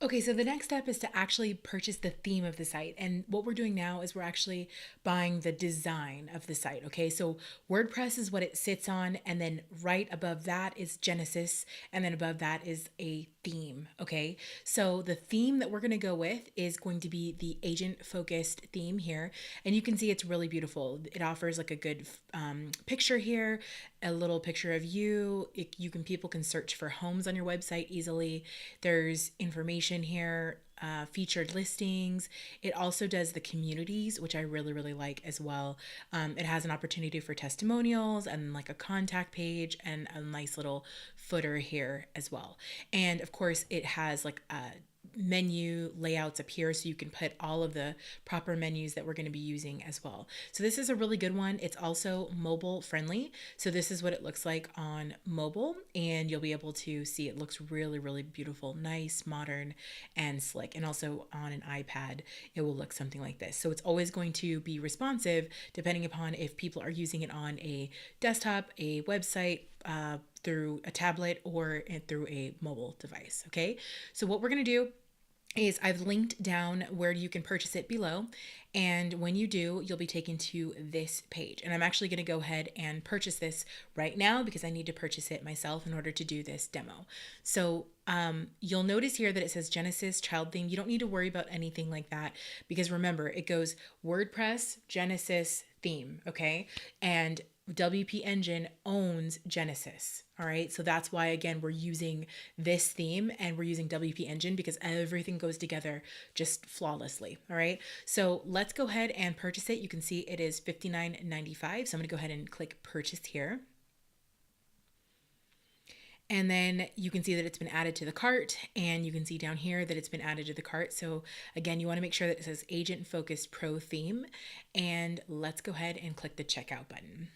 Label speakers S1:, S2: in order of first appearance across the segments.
S1: Okay, so the next step is to actually purchase the theme of the site. And what we're doing now is we're actually buying the design of the site. Okay, so WordPress is what it sits on, and then right above that is Genesis, and then above that is a theme. Okay, so the theme that we're going to go with is going to be the agent focused theme here. And you can see it's really beautiful. It offers like a good picture here, a little picture of you. People can search for homes on your website easily. There's information here, featured listings. It also does the communities, which I really like as well. It has an opportunity for testimonials and like a contact page and a nice little footer here as well. And of course, it has like a menu layouts up here so you can put all of the proper menus that we're going to be using as well. So this is a really good one. It's also mobile friendly. So this is what it looks like on mobile, and you'll be able to see it looks really beautiful, nice, modern, and slick. And also on an iPad, it will look something like this. So it's always going to be responsive depending upon if people are using it on a desktop, a website, through a tablet, or through a mobile device. Okay, so what we're going to do is I've linked down where you can purchase it below. And when you do, you'll be taken to this page. And I'm actually going to go ahead and purchase this right now because I need to purchase it myself in order to do this demo. So you'll notice here that it says Genesis child theme. You don't need to worry about anything like that because remember, it goes WordPress, Genesis, theme, okay? And WP Engine owns Genesis. All right. So that's why, again, we're using this theme and we're using WP Engine because everything goes together just flawlessly. All right. So let's go ahead and purchase it. You can see it is $59.95. So I'm going to go ahead and click purchase here. And then you can see that it's been added to the cart, and you can see down here that it's been added to the cart. So again, you want to make sure that it says Agent Focused Pro Theme, and let's go ahead and click the checkout button.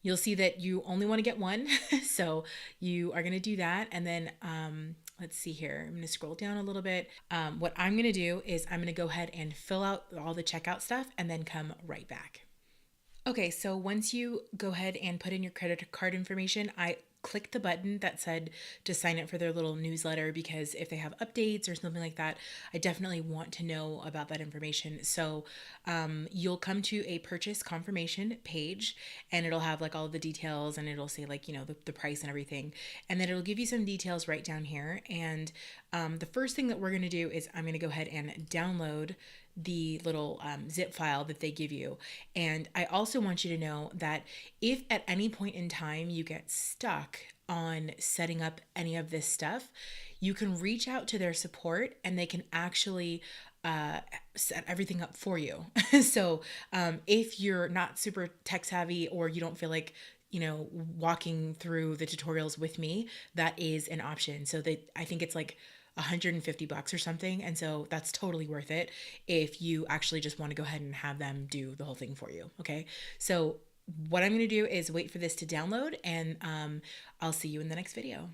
S1: You'll see that you only want to get one. So you are going to do that. And then let's see here. I'm going to scroll down a little bit. What I'm going to do is I'm going to go ahead and fill out all the checkout stuff and then come right back. Okay, so once you go ahead and put in your credit card information, I clicked the button that said to sign up for their little newsletter because if they have updates or something like that, I definitely want to know about that information. So you'll come to a purchase confirmation page and it'll have like all the details and it'll say like, the price and everything. And then it'll give you some details right down here. And the first thing that we're going to do is I'm going to go ahead and download the little zip file that they give you. And I also want you to know that if at any point in time you get stuck on setting up any of this stuff, you can reach out to their support and they can actually set everything up for you. So if you're not super tech savvy or you don't feel like walking through the tutorials with me, that is an option. So that I think it's like $150 or something. And so that's totally worth it if you actually just want to go ahead and have them do the whole thing for you. Okay. So what I'm going to do is wait for this to download and I'll see you in the next video.